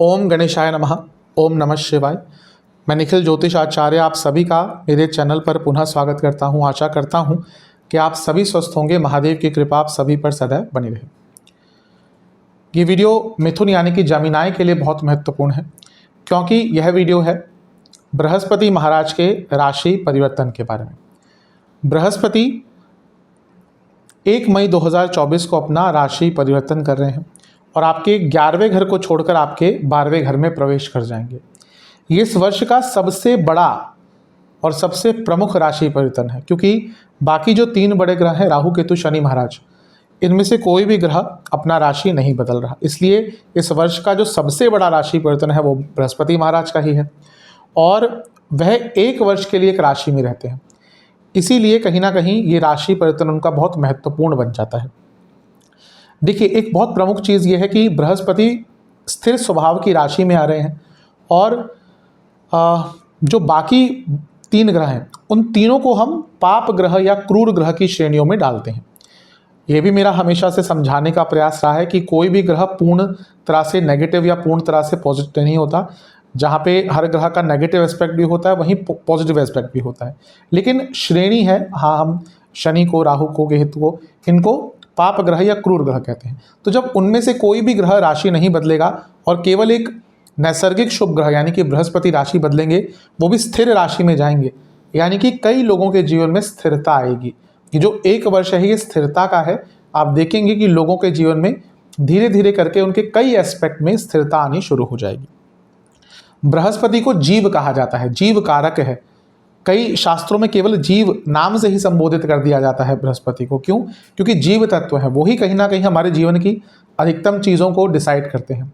ओम गणेशाय नमः। ओम नमः शिवाय। मैं निखिल ज्योतिष आचार्य आप सभी का मेरे चैनल पर पुनः स्वागत करता हूं। आशा करता हूं कि आप सभी स्वस्थ होंगे। महादेव की कृपा आप सभी पर सदैव बनी रहे। ये वीडियो मिथुन यानी कि जमीनाई के लिए बहुत महत्वपूर्ण है, क्योंकि यह वीडियो है बृहस्पति महाराज के राशि परिवर्तन के बारे में। बृहस्पति 1 मई 2024 को अपना राशि परिवर्तन कर रहे हैं और आपके 11वें घर को छोड़कर आपके 12वें घर में प्रवेश कर जाएंगे। ये इस वर्ष का सबसे बड़ा और सबसे प्रमुख राशि परिवर्तन है, क्योंकि बाकी जो 3 बड़े ग्रह हैं राहु केतु शनि महाराज, इनमें से कोई भी ग्रह अपना राशि नहीं बदल रहा। इसलिए इस वर्ष का जो सबसे बड़ा राशि परिवर्तन है वो बृहस्पति महाराज का ही है और वह 1 वर्ष के लिए एक राशि में रहते हैं। इसीलिए कहीं ना कहीं ये राशि परिवर्तन उनका बहुत महत्वपूर्ण बन जाता है। देखिए, एक बहुत प्रमुख चीज़ ये है कि बृहस्पति स्थिर स्वभाव की राशि में आ रहे हैं और जो बाकी 3 ग्रह हैं उन तीनों को हम पाप ग्रह या क्रूर ग्रह की श्रेणियों में डालते हैं। ये भी मेरा हमेशा से समझाने का प्रयास रहा है कि कोई भी ग्रह पूर्ण तरह से नेगेटिव या पूर्ण तरह से पॉजिटिव नहीं होता। जहाँ पे हर ग्रह का नेगेटिव एस्पेक्ट भी होता है वहीं पॉजिटिव एस्पेक्ट भी होता है, लेकिन श्रेणी है। हाँ, हम शनि को, राहु को, केतु को, इनको पाप ग्रह या क्रूर ग्रह कहते हैं। तो जब उनमें से कोई भी ग्रह राशि नहीं बदलेगा और केवल एक नैसर्गिक शुभ ग्रह यानी कि बृहस्पति राशि बदलेंगे, वो भी स्थिर राशि में जाएंगे, यानी कि कई लोगों के जीवन में स्थिरता आएगी। ये जो 1 वर्ष है ये स्थिरता का है। आप देखेंगे कि लोगों के जीवन में धीरे धीरे करके उनके कई एस्पेक्ट में स्थिरता आनी शुरू हो जाएगी। बृहस्पति को जीव कहा जाता है, जीव कारक है। कई शास्त्रों में केवल जीव नाम से ही संबोधित कर दिया जाता है बृहस्पति को। क्यों? क्योंकि जीव तत्व है, वही कहीं ना कहीं हमारे जीवन की अधिकतम चीज़ों को डिसाइड करते हैं।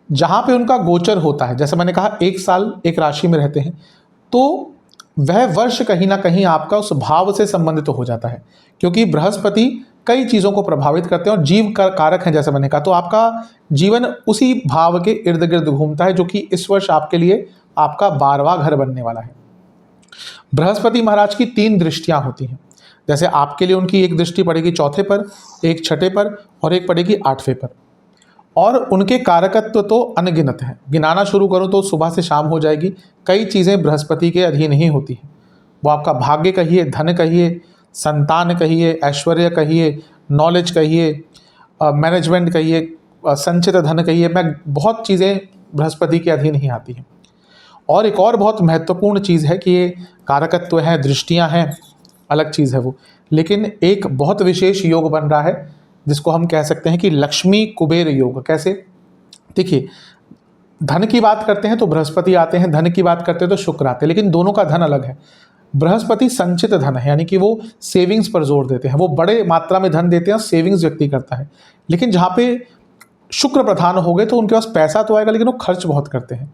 जहाँ पे उनका गोचर होता है, जैसे मैंने कहा 1 साल एक राशि में रहते हैं, तो वह वर्ष कहीं ना कहीं आपका उस भाव से संबंधित हो जाता है, क्योंकि बृहस्पति कई चीज़ों को प्रभावित करते हैं और जीव का कारक है। जैसे मैंने कहा, तो आपका जीवन उसी भाव के इर्द गिर्द घूमता है, जो कि इस वर्ष आपके लिए आपका 12वां घर बनने वाला है। बृहस्पति महाराज की 3 दृष्टियां होती हैं। जैसे आपके लिए उनकी एक दृष्टि पड़ेगी 4थे पर, एक 6ठे पर और एक पड़ेगी 8वें पर। और उनके कारकत्व तो अनगिनत है। गिनाना शुरू करूं तो सुबह से शाम हो जाएगी। कई चीज़ें बृहस्पति के अधीन ही होती हैं। वो आपका भाग्य कहिए, धन कहिए, संतान कहिए, ऐश्वर्य कहिए, नॉलेज कहिए, मैनेजमेंट कहिए, संचित धन कहिए, मैं बहुत चीज़ें बृहस्पति के अधीन ही आती हैं। और एक और बहुत महत्वपूर्ण चीज़ है कि ये कारकत्व हैं, दृष्टियां हैं, अलग चीज़ है वो, लेकिन एक बहुत विशेष योग बन रहा है जिसको हम कह सकते हैं कि लक्ष्मी कुबेर योग। कैसे? देखिए, धन की बात करते हैं तो बृहस्पति आते हैं, धन की बात करते हैं तो शुक्र आते हैं, लेकिन दोनों का धन अलग है। बृहस्पति संचित धन है, यानी कि वो सेविंग्स पर जोर देते हैं, वो बड़े मात्रा में धन देते हैं, सेविंग्स व्यक्ति करता है। लेकिन जहाँ पे शुक्र प्रधान हो गए तो उनके पास पैसा तो आएगा, लेकिन वो खर्च बहुत करते हैं।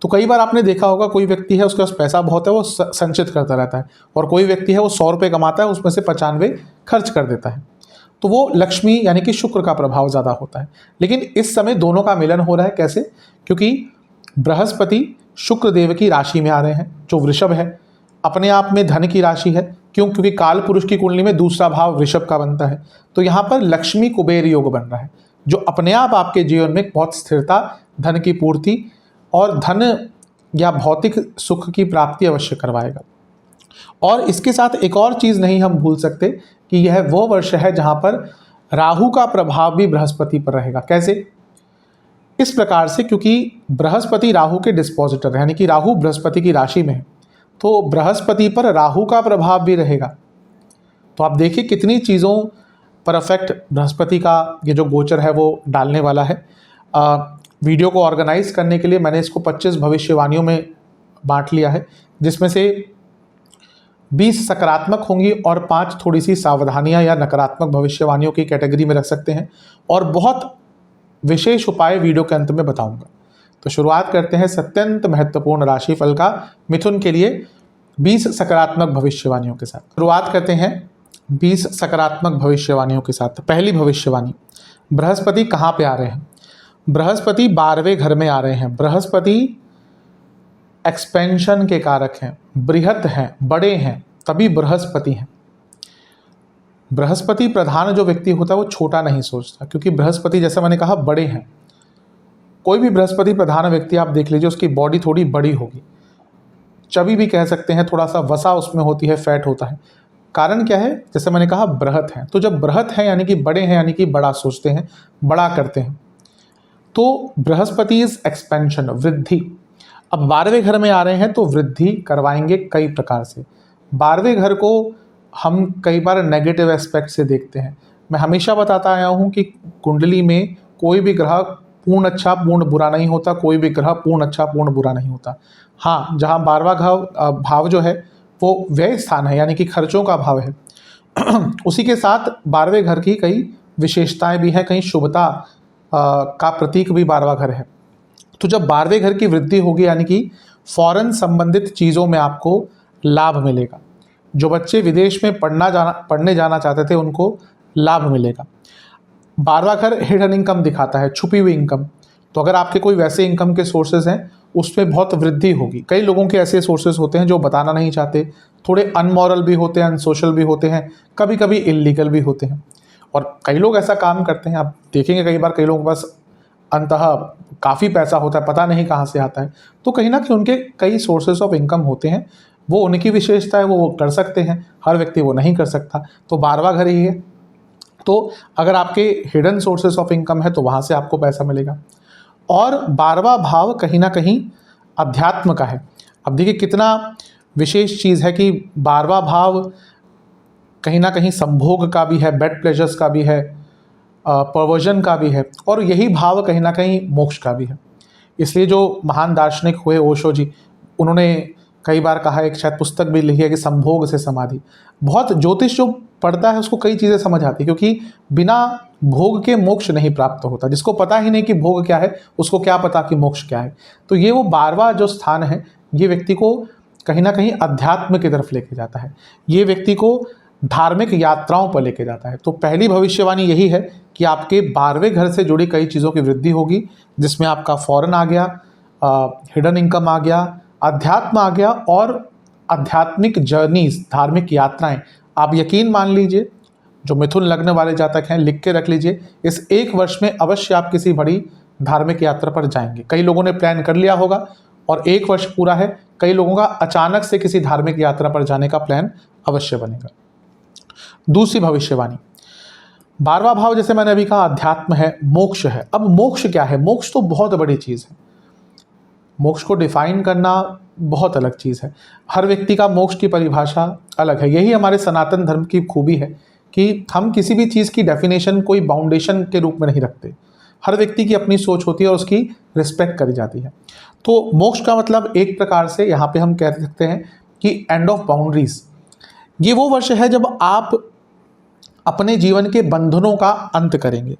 तो कई बार आपने देखा होगा, कोई व्यक्ति है उसके पास पैसा बहुत है, वो संचित करता रहता है, और कोई व्यक्ति है वो 100 रुपये कमाता है, उसमें से 95 खर्च कर देता है। तो वो लक्ष्मी यानी कि शुक्र का प्रभाव ज़्यादा होता है। लेकिन इस समय दोनों का मिलन हो रहा है। कैसे? क्योंकि बृहस्पति शुक्र देव की राशि में आ रहे हैं, जो वृषभ है, अपने आप में धन की राशि है। क्यों? क्योंकि काल पुरुष की कुंडली में दूसरा भाव वृषभ का बनता है। तो यहाँ पर लक्ष्मी कुबेर योग बन रहा है, जो अपने आप आपके जीवन में बहुत स्थिरता, धन की पूर्ति और धन या भौतिक सुख की प्राप्ति अवश्य करवाएगा। और इसके साथ एक और चीज़ नहीं हम भूल सकते कि यह वो वर्ष है जहाँ पर राहु का प्रभाव भी बृहस्पति पर रहेगा। कैसे? इस प्रकार से, क्योंकि बृहस्पति राहु के डिस्पोजिटर यानी कि राहु बृहस्पति की राशि में है, तो बृहस्पति पर राहु का प्रभाव भी रहेगा। तो आप देखिए कितनी चीज़ों पर इफेक्ट बृहस्पति का ये जो गोचर है वो डालने वाला है। वीडियो को ऑर्गेनाइज करने के लिए मैंने इसको 25 भविष्यवाणियों में बांट लिया है, जिसमें से 20 सकारात्मक होंगी और 5 थोड़ी सी सावधानियां या नकारात्मक भविष्यवाणियों की कैटेगरी में रख सकते हैं, और बहुत विशेष उपाय वीडियो के अंत में बताऊंगा। तो शुरुआत करते हैं अत्यंत महत्वपूर्ण राशिफल का मिथुन के लिए 20 सकारात्मक भविष्यवाणियों के साथ। शुरुआत करते हैं 20 सकारात्मक भविष्यवाणियों के साथ। पहली भविष्यवाणी, बृहस्पति कहाँ पे आ रहे हैं? बृहस्पति 12वें घर में आ रहे हैं। बृहस्पति एक्सपेंशन के कारक हैं, बृहत हैं, बड़े हैं, तभी बृहस्पति हैं। बृहस्पति प्रधान जो व्यक्ति होता है वो छोटा नहीं सोचता, क्योंकि बृहस्पति जैसा मैंने कहा बड़े हैं। कोई भी बृहस्पति प्रधान व्यक्ति आप देख लीजिए, उसकी बॉडी थोड़ी बड़ी होगी, चबी भी कह सकते हैं, थोड़ा सा वसा उसमें होती है, फैट होता है। कारण क्या है? जैसे मैंने कहा बृहत है, तो जब बृहत है यानी कि बड़े हैं, यानी कि बड़ा सोचते हैं, बड़ा करते हैं। तो बृहस्पति इज एक्सपेंशन, वृद्धि। अब 12वें घर में आ रहे हैं तो वृद्धि करवाएंगे कई प्रकार से। 12वें घर को हम कई बार नेगेटिव एस्पेक्ट से देखते हैं। मैं हमेशा बताता आया हूँ कि कुंडली में कोई भी ग्रह पूर्ण अच्छा पूर्ण बुरा नहीं होता, कोई भी ग्रह पूर्ण अच्छा पूर्ण बुरा नहीं होता। हाँ, जहाँ 12वां भाव जो है वो व्यय स्थान है, यानी कि खर्चों का भाव है। उसी के साथ 12वें घर की कई विशेषताएं भी हैं, कई शुभता का प्रतीक भी 12वां घर है। तो जब 12वें घर की वृद्धि होगी यानी कि फॉरेन संबंधित चीज़ों में आपको लाभ मिलेगा। जो बच्चे विदेश में पढ़ने जाना चाहते थे उनको लाभ मिलेगा। 12वां घर हिडन इनकम दिखाता है, छुपी हुई इनकम। तो अगर आपके कोई वैसे इनकम के सोर्सेज हैं उसमें बहुत वृद्धि होगी। कई लोगों के ऐसे सोर्सेज होते हैं जो बताना नहीं चाहते, थोड़े अनमॉरल भी होते हैं, अनसोशल भी होते हैं, कभी कभी इल्लीगल भी होते हैं। और कई लोग ऐसा काम करते हैं, आप देखेंगे कई बार कई लोगों के पास अंततः काफ़ी पैसा होता है, पता नहीं कहाँ से आता है। तो कहीं ना कहीं उनके कई सोर्सेज ऑफ इनकम होते हैं, वो उनकी विशेषता है, वो कर सकते हैं, हर व्यक्ति वो नहीं कर सकता। तो 12वां घर ही है, तो अगर आपके हिडन सोर्सेज ऑफ इनकम है तो वहाँ से आपको पैसा मिलेगा। और 12वां भाव कहीं ना कहीं अध्यात्म का है। अब देखिए कितना विशेष चीज़ है कि 12वां भाव कहीं ना कहीं संभोग का भी है, बेड प्लेजर्स का भी है, परवर्जन का भी है, और यही भाव कहीं ना कहीं मोक्ष का भी है। इसलिए जो महान दार्शनिक हुए ओशो जी, उन्होंने कई बार कहा, एक शायद पुस्तक भी लिखी है कि संभोग से समाधि। बहुत ज्योतिष जो पढ़ता है उसको कई चीज़ें समझ आती है, क्योंकि बिना भोग के मोक्ष नहीं प्राप्त होता। जिसको पता ही नहीं कि भोग क्या है उसको क्या पता कि मोक्ष क्या है। तो ये वो 12वां जो स्थान है ये व्यक्ति को कहीं ना कहीं अध्यात्म की तरफ लेके जाता है, ये व्यक्ति को धार्मिक यात्राओं पर लेके जाता है। तो पहली भविष्यवाणी यही है कि आपके 12वें घर से जुड़ी कई चीज़ों की वृद्धि होगी, जिसमें आपका फॉरेन आ गया, हिडन इनकम आ गया, अध्यात्म आ गया, और आध्यात्मिक जर्नीज, धार्मिक यात्राएं। आप यकीन मान लीजिए, जो मिथुन लग्न वाले जातक हैं लिख के रख लीजिए, इस 1 वर्ष में अवश्य आप किसी बड़ी धार्मिक यात्रा पर जाएंगे। कई लोगों ने प्लान कर लिया होगा और 1 वर्ष पूरा है, कई लोगों का अचानक से किसी धार्मिक यात्रा पर जाने का प्लान अवश्य बनेगा। दूसरी भविष्यवाणी, 12वां भाव जैसे मैंने अभी कहा अध्यात्म है, मोक्ष है। अब मोक्ष क्या है? मोक्ष तो बहुत बड़ी चीज़ है। मोक्ष को डिफाइन करना बहुत अलग चीज़ है। हर व्यक्ति का मोक्ष की परिभाषा अलग है। यही हमारे सनातन धर्म की खूबी है कि हम किसी भी चीज़ की डेफिनेशन कोई बाउंडेशन के रूप में नहीं रखते। हर व्यक्ति की अपनी सोच होती है और उसकी रिस्पेक्ट करी जाती है। तो मोक्ष का मतलब एक प्रकार से यहाँ पे हम कह सकते हैं कि एंड ऑफ बाउंड्रीज। ये वो वर्ष है जब आप अपने जीवन के बंधनों का अंत करेंगे।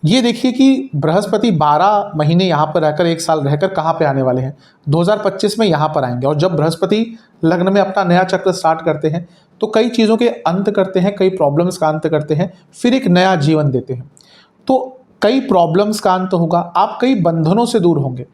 ये देखिए कि बृहस्पति 12 महीने यहाँ पर रहकर, 1 साल रहकर कहाँ पे आने वाले हैं? 2025 में यहाँ पर आएंगे। और जब बृहस्पति लग्न में अपना नया चक्र स्टार्ट करते हैं तो कई चीज़ों के अंत करते हैं, कई प्रॉब्लम्स का अंत करते हैं, फिर एक नया जीवन देते हैं। तो कई प्रॉब्लम्स का अंत होगा, आप कई बंधनों से दूर होंगे।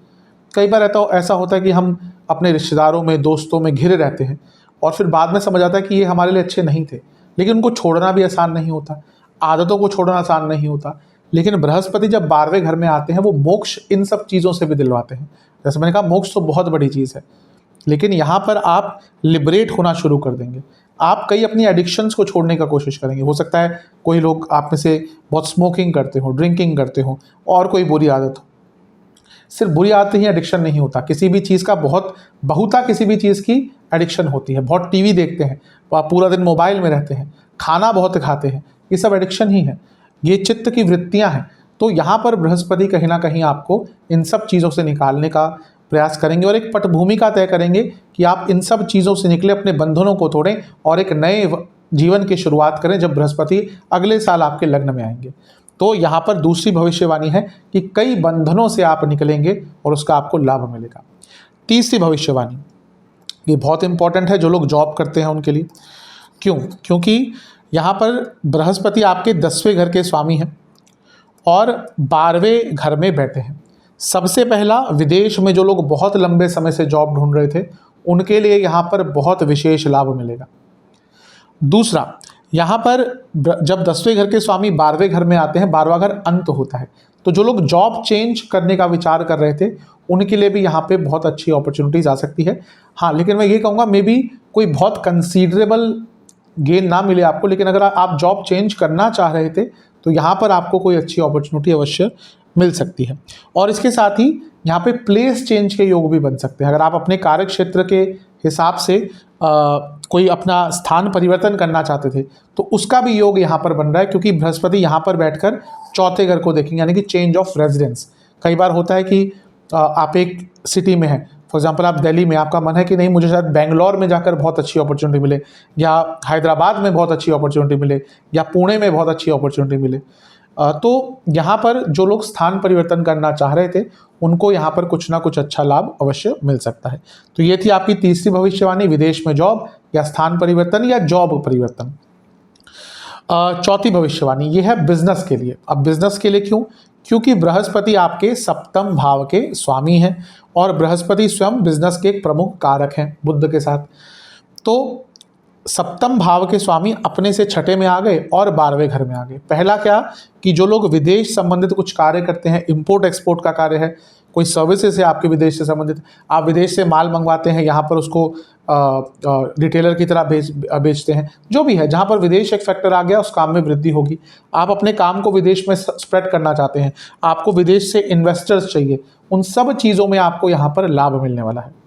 कई बार ऐसा होता है कि हम अपने रिश्तेदारों में, दोस्तों में घिरे रहते हैं और फिर बाद में समझ आता है कि ये हमारे लिए अच्छे नहीं थे, लेकिन उनको छोड़ना भी आसान नहीं होता, आदतों को छोड़ना आसान नहीं होता। लेकिन बृहस्पति जब 12वें घर में आते हैं वो मोक्ष इन सब चीज़ों से भी दिलवाते हैं। जैसे मैंने कहा मोक्ष तो बहुत बड़ी चीज़ है, लेकिन यहाँ पर आप लिबरेट होना शुरू कर देंगे। आप कई अपनी एडिक्शंस को छोड़ने का कोशिश करेंगे। हो सकता है कोई लोग आप में से बहुत स्मोकिंग करते हो, ड्रिंकिंग करते हो, और कोई बुरी आदत हो। सिर्फ बुरी आदत ही एडिक्शन नहीं होता, किसी भी चीज़ का बहुता किसी भी चीज़ की एडिक्शन होती है। बहुत टीवी देखते हैं, आप पूरा दिन मोबाइल में रहते हैं, खाना बहुत खाते हैं, ये सब एडिक्शन ही है, ये चित्त की वृत्तियां हैं। तो यहाँ पर बृहस्पति कहीं ना कहीं आपको इन सब चीज़ों से निकालने का प्रयास करेंगे और एक पटभूमिका तय करेंगे कि आप इन सब चीज़ों से निकले, अपने बंधनों को तोड़ें और एक नए जीवन की शुरुआत करें जब बृहस्पति अगले साल आपके लग्न में आएंगे। तो यहाँ पर दूसरी भविष्यवाणी है कि कई बंधनों से आप निकलेंगे और उसका आपको लाभ मिलेगा। तीसरी भविष्यवाणी, ये बहुत इंपॉर्टेंट है जो लोग जॉब करते हैं उनके लिए। क्यों? क्योंकि यहाँ पर बृहस्पति आपके 10वें घर के स्वामी हैं और 12वें घर में बैठे हैं। सबसे पहला, विदेश में जो लोग बहुत लंबे समय से जॉब ढूंढ रहे थे उनके लिए यहाँ पर बहुत विशेष लाभ मिलेगा। दूसरा, यहाँ पर जब 10वें घर के स्वामी 12वें घर में आते हैं, 12वां घर अंत होता है, तो जो लोग जॉब चेंज करने का विचार कर रहे थे उनके लिए भी यहाँ पे बहुत अच्छी अपॉर्चुनिटीज आ सकती है। हाँ, लेकिन मैं ये कहूँगा मे बी कोई बहुत कंसीडरेबल गेन ना मिले आपको, लेकिन अगर आप जॉब चेंज करना चाह रहे थे तो यहाँ पर आपको कोई अच्छी अपॉर्चुनिटी अवश्य मिल सकती है। और इसके साथ ही यहाँ पे प्लेस चेंज के योग भी बन सकते हैं। अगर आप अपने कार्य क्षेत्र के हिसाब से कोई अपना स्थान परिवर्तन करना चाहते थे तो उसका भी योग यहाँ पर बन रहा है, क्योंकि बृहस्पति यहाँ पर बैठकर चौथे घर को देखेंगे, यानी कि चेंज ऑफ रेजिडेंस। कई बार होता है कि आप एक सिटी में हैं, फॉर एग्जांपल आप दिल्ली में, आपका मन है कि नहीं मुझे शायद बेंगलोर में जाकर बहुत अच्छी अपॉर्चुनिटी मिले, या हैदराबाद में बहुत अच्छी अपॉर्चुनिटी मिले, या पुणे में बहुत अच्छी अपॉर्चुनिटी मिले। तो यहाँ पर जो लोग स्थान परिवर्तन करना चाह रहे थे उनको यहाँ पर कुछ ना कुछ अच्छा लाभ अवश्य मिल सकता है। तो ये थी आपकी तीसरी भविष्यवाणी, विदेश में जॉब या स्थान परिवर्तन या जॉब परिवर्तन। चौथी भविष्यवाणी ये है बिजनेस के लिए। अब बिजनेस के लिए क्यों? क्योंकि बृहस्पति आपके सप्तम भाव के स्वामी हैं और बृहस्पति स्वयं बिजनेस के एक प्रमुख कारक हैं बुध के साथ। तो सप्तम भाव के स्वामी अपने से छठे में आ गए और 12वें घर में आ गए। पहला क्या कि जो लोग विदेश संबंधित कुछ कार्य करते हैं, इंपोर्ट एक्सपोर्ट का कार्य है, कोई सर्विसेज है आपके विदेश से संबंधित, आप विदेश से माल मंगवाते हैं, यहाँ पर उसको रिटेलर की तरह बेचते हैं, जो भी है, जहाँ पर विदेश एक फैक्टर आ गया उस काम में वृद्धि होगी। आप अपने काम को विदेश में स्प्रेड करना चाहते हैं, आपको विदेश से इन्वेस्टर्स चाहिए, उन सब चीज़ों में आपको यहाँ पर लाभ मिलने वाला है।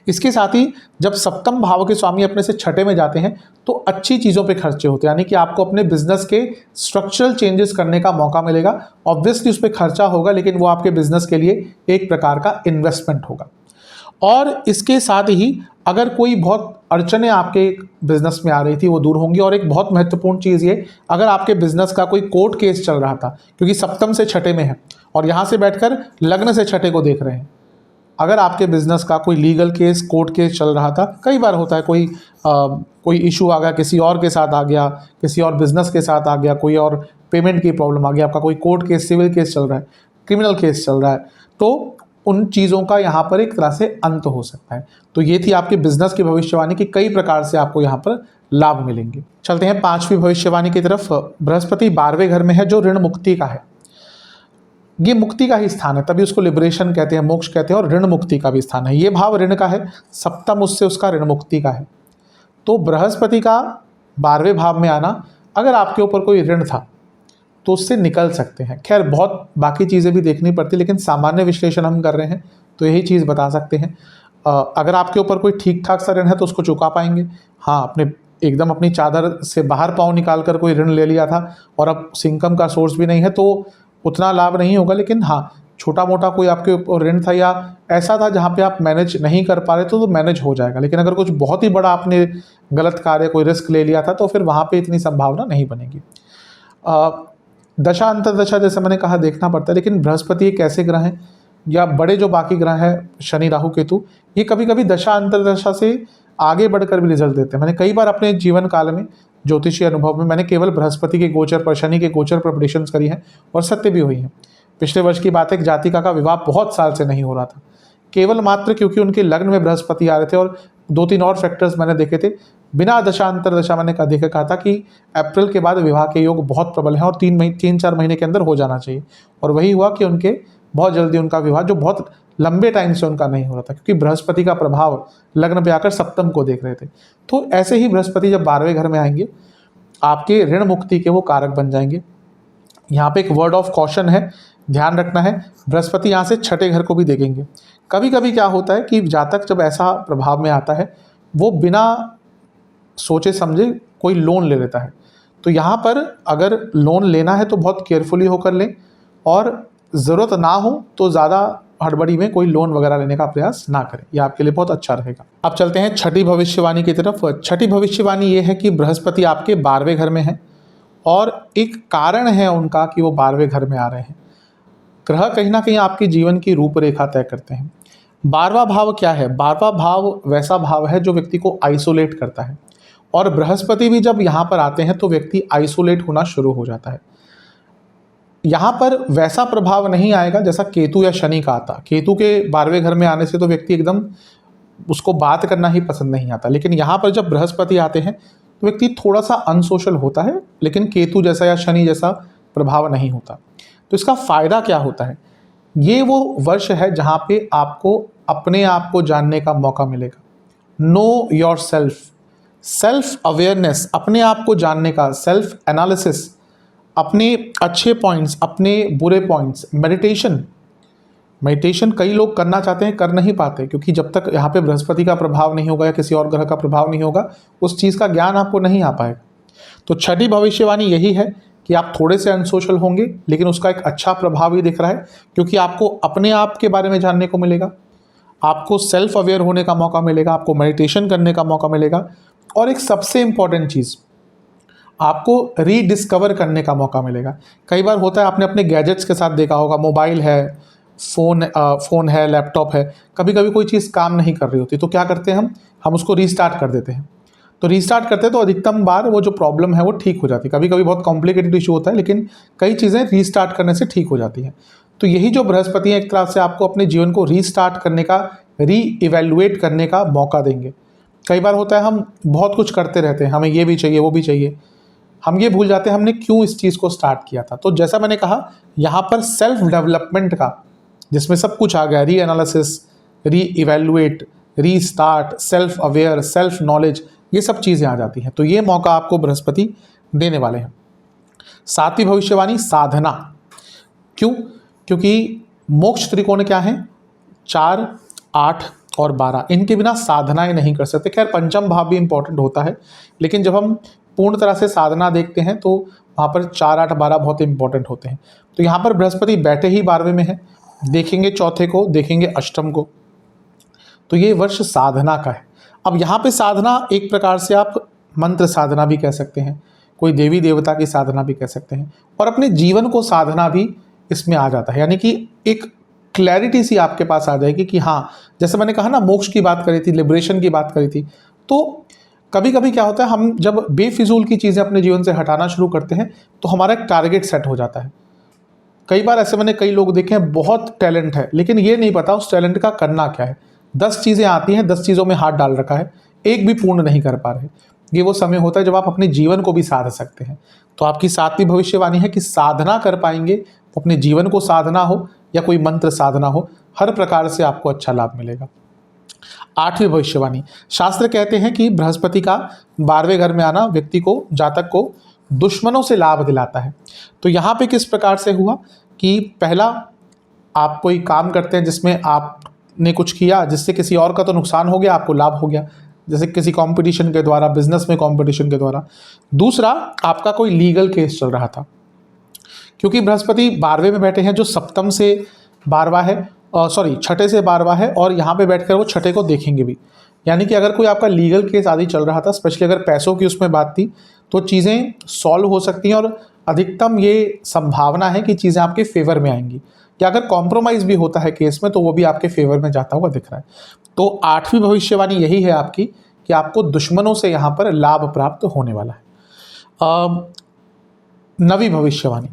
इसके साथ ही जब सप्तम भाव के स्वामी अपने से छठे में जाते हैं तो अच्छी चीज़ों पे खर्चे होते हैं, यानी कि आपको अपने बिजनेस के स्ट्रक्चरल चेंजेस करने का मौका मिलेगा। ऑब्वियसली उस पर खर्चा होगा, लेकिन वो आपके बिजनेस के लिए एक प्रकार का इन्वेस्टमेंट होगा। और इसके साथ ही अगर कोई बहुत अड़चने आपके बिजनेस में आ रही थी वो दूर होंगी। और एक बहुत महत्वपूर्ण चीज़ ये, अगर आपके बिजनेस का कोई कोर्ट केस चल रहा था, क्योंकि सप्तम से छठे में है और यहाँ से बैठकर लग्न से छठे को देख रहे हैं, अगर आपके बिजनेस का कोई लीगल केस, कोर्ट केस चल रहा था, कई बार होता है कोई इशू आ गया, किसी और के साथ आ गया, किसी और बिजनेस के साथ आ गया, कोई और पेमेंट की प्रॉब्लम आ गई, आपका कोई कोर्ट केस, सिविल केस चल रहा है, क्रिमिनल केस चल रहा है, तो उन चीज़ों का यहाँ पर एक तरह से अंत हो सकता है। तो ये थी आपकी बिजनेस की भविष्यवाणी की कई प्रकार से आपको यहाँ पर लाभ मिलेंगे। चलते हैं पांचवी भविष्यवाणी की तरफ। बृहस्पति 12वें घर में है जो ऋण मुक्ति का है। ये मुक्ति का ही स्थान है, तभी उसको लिबरेशन कहते हैं, मोक्ष कहते हैं, और ऋण मुक्ति का भी स्थान है। ये भाव ऋण का है, सप्तम उससे उसका ऋण मुक्ति का है। तो बृहस्पति का 12वें भाव में आना, अगर आपके ऊपर कोई ऋण था तो उससे निकल सकते हैं। खैर बहुत बाकी चीज़ें भी देखनी पड़ती, लेकिन सामान्य विश्लेषण हम कर रहे हैं तो यही चीज़ बता सकते हैं। अगर आपके ऊपर कोई ठीक ठाक सा ऋण है तो उसको चुका पाएंगे। हाँ, आपने एकदम अपनी चादर से बाहर पाँव निकाल कर कोई ऋण ले लिया था और अब इनकम का सोर्स भी नहीं है तो उतना लाभ नहीं होगा, लेकिन हाँ, छोटा मोटा कोई आपके ऊपर ऋण था या ऐसा था जहाँ पे आप मैनेज नहीं कर पा रहे तो मैनेज हो जाएगा। लेकिन अगर कुछ बहुत ही बड़ा आपने गलत कार्य, कोई रिस्क ले लिया था तो फिर वहाँ पे इतनी संभावना नहीं बनेगी। दशा अंतरदशा जैसे मैंने कहा देखना पड़ता है, लेकिन बृहस्पति एक ऐसे ग्रह हैं या बड़े जो बाकी ग्रह हैं शनि राहु केतु, ये कभी कभी दशा अंतरदशा से आगे बढ़कर भी रिजल्ट देते हैं। मैंने कई बार अपने जीवन काल में ज्योतिषीय अनुभव में मैंने केवल बृहस्पति के गोचर पर, शनि के गोचर पर प्रेडिक्शंस करी हैं और सत्य भी हुई हैं। पिछले वर्ष की बात है, एक जातिका का विवाह बहुत साल से नहीं हो रहा था, केवल मात्र क्योंकि उनके लग्न में बृहस्पति आ रहे थे और 2-3 और फैक्टर्स मैंने देखे थे। बिना दशा अंतरदशा मैंने कहा था कि अप्रैल के बाद विवाह के योग बहुत प्रबल हैं और 3-4 महीने के अंदर हो जाना चाहिए, और वही हुआ कि उनके बहुत जल्दी उनका विवाह, जो बहुत लंबे टाइम से उनका नहीं हो रहा था, क्योंकि बृहस्पति का प्रभाव लग्न पे आकर सप्तम को देख रहे थे। तो ऐसे ही बृहस्पति जब 12वें घर में आएंगे आपके ऋण मुक्ति के वो कारक बन जाएंगे। यहाँ पे एक वर्ड ऑफ कॉशन है, ध्यान रखना है, बृहस्पति यहाँ से छठे घर को भी देखेंगे। कभी कभी क्या होता है कि जातक जब ऐसा प्रभाव में आता है वो बिना सोचे समझे कोई लोन ले लेता है। तो यहाँ पर अगर लोन लेना है तो बहुत केयरफुली होकर लें, और ज़रूरत ना हो तो ज़्यादा हड़बड़ी में कोई लोन वगैरह लेने का प्रयास ना करें, यह आपके लिए बहुत अच्छा रहेगा। अब चलते हैं छठी भविष्यवाणी की तरफ। छठी भविष्यवाणी ये है कि बृहस्पति आपके 12वें घर में है और एक कारण है उनका कि वो 12वें घर में आ रहे हैं। ग्रह कहीं ना कहीं आपके जीवन की रूपरेखा तय करते हैं। 12वां भाव क्या है? 12वां भाव वैसा भाव है जो व्यक्ति को आइसोलेट करता है, और बृहस्पति भी जब यहाँ पर आते हैं तो व्यक्ति आइसोलेट होना शुरू हो जाता है। यहाँ पर वैसा प्रभाव नहीं आएगा जैसा केतु या शनि का आता। केतु के 12वें घर में आने से तो व्यक्ति एकदम, उसको बात करना ही पसंद नहीं आता, लेकिन यहाँ पर जब बृहस्पति आते हैं तो व्यक्ति थोड़ा सा अनसोशल होता है, लेकिन केतु जैसा या शनि जैसा प्रभाव नहीं होता। तो इसका फायदा क्या होता है? ये वो वर्ष है जहाँ पे आपको अपने आप को जानने का मौका मिलेगा। Know your self, self awareness, अपने आप को जानने का, सेल्फ एनालिसिस, अपने अच्छे पॉइंट्स, अपने बुरे पॉइंट्स, मेडिटेशन। मेडिटेशन कई लोग करना चाहते हैं, कर नहीं पाते, क्योंकि जब तक यहाँ पे बृहस्पति का प्रभाव नहीं होगा या किसी और ग्रह का प्रभाव नहीं होगा, उस चीज़ का ज्ञान आपको नहीं आ पाएगा। तो छठी भविष्यवाणी यही है कि आप थोड़े से अनसोशल होंगे, लेकिन उसका एक अच्छा प्रभाव ही दिख रहा है, क्योंकि आपको अपने आप के बारे में जानने को मिलेगा, आपको सेल्फ अवेयर होने का मौका मिलेगा, आपको मेडिटेशन करने का मौका मिलेगा, और एक सबसे इम्पॉर्टेंट चीज़, आपको रीडिस्कवर करने का मौका मिलेगा। कई बार होता है, आपने अपने गैजेट्स के साथ देखा होगा, मोबाइल है, फ़ोन है, लैपटॉप है, कभी कभी कोई चीज़ काम नहीं कर रही होती, तो क्या करते हैं हम उसको रीस्टार्ट कर देते हैं। तो रीस्टार्ट करते हैं तो अधिकतम बार वो जो प्रॉब्लम है वो ठीक हो जाती है। कभी कभी बहुत कॉम्प्लिकेटेड इशू होता है, लेकिन कई चीज़ें रीस्टार्ट करने से ठीक हो जाती हैं। तो यही जो बृहस्पति है, एक तरह से आपको अपने जीवन को रीस्टार्ट करने का, री इवेल्युएट करने का मौका देंगे। कई बार होता है हम बहुत कुछ करते रहते हैं, हमें ये भी चाहिए, वो भी चाहिए, हम ये भूल जाते हैं हमने क्यों इस चीज़ को स्टार्ट किया था। तो जैसा मैंने कहा, यहाँ पर सेल्फ डेवलपमेंट का, जिसमें सब कुछ आ गया, री एनालिसिस, री इवेल्युएट, री start, self aware, self knowledge, ये सब चीज़ें आ जाती हैं। तो ये मौका आपको बृहस्पति देने वाले हैं। सातवीं भविष्यवाणी, साधना। क्यों? क्योंकि मोक्ष त्रिकोण क्या है? 4, 8 और 12, इनके बिना साधनाएं नहीं कर सकते। खैर, पंचम भाव भी इंपॉर्टेंट होता है, लेकिन जब हम पूर्ण तरह से साधना देखते हैं तो वहाँ पर 4, 8, 12 बहुत इंपॉर्टेंट होते हैं। तो यहाँ पर बृहस्पति बैठे ही 12वें में है, देखेंगे चौथे को, देखेंगे अष्टम को। तो ये वर्ष साधना का है। अब यहाँ पे साधना एक प्रकार से आप मंत्र साधना भी कह सकते हैं, कोई देवी देवता की साधना भी कह सकते हैं, और अपने जीवन को साधना भी इसमें आ जाता है। यानी कि एक क्लैरिटी सी आपके पास आ जाएगी कि हाँ, जैसे मैंने कहा ना, मोक्ष की बात करी थी, लिबरेशन की बात करी थी। तो कभी कभी क्या होता है, हम जब बेफिजूल की चीज़ें अपने जीवन से हटाना शुरू करते हैं तो हमारा एक टारगेट सेट हो जाता है। कई बार ऐसे मैंने कई लोग देखे हैं, बहुत टैलेंट है, लेकिन ये नहीं पता उस टैलेंट का करना क्या है। 10 चीज़ें आती हैं, 10 चीज़ों में हाथ डाल रखा है, एक भी पूर्ण नहीं कर पा रहे। ये वो समय होता है जब आप अपने जीवन को भी साध सकते हैं। तो आपकी सातवीं भविष्यवाणी है कि साधना कर पाएंगे, अपने जीवन को साधना हो या कोई मंत्र साधना हो, हर प्रकार से आपको अच्छा लाभ मिलेगा। आठवीं भविष्यवाणी, शास्त्र कहते हैं कि बृहस्पति का 12वें घर में आना व्यक्ति को, जातक को दुश्मनों से लाभ दिलाता है। तो यहाँ पे किस प्रकार से हुआ कि पहला, आप कोई काम करते हैं जिसमें आपने कुछ किया जिससे किसी और का तो नुकसान हो गया, आपको लाभ हो गया, जैसे किसी कंपटीशन के द्वारा, बिजनेस में कंपटीशन के द्वारा। दूसरा, आपका कोई लीगल केस चल रहा था, क्योंकि बृहस्पति 12वें में बैठे हैं, जो सप्तम से 12वां है, छठे से 12वां है, और यहाँ पे बैठकर वो छठे को देखेंगे भी। यानी कि अगर कोई आपका लीगल केस आदि चल रहा था, स्पेशली अगर पैसों की उसमें बात थी, तो चीज़ें सॉल्व हो सकती हैं, और अधिकतम ये संभावना है कि चीज़ें आपके फेवर में आएंगी। या अगर कॉम्प्रोमाइज़ भी होता है केस में, तो वो भी आपके फेवर में जाता हुआ दिख रहा है। तो आठवीं भविष्यवाणी यही है आपकी कि आपको दुश्मनों से यहाँ पर लाभ प्राप्त होने वाला है। नवीं भविष्यवाणी,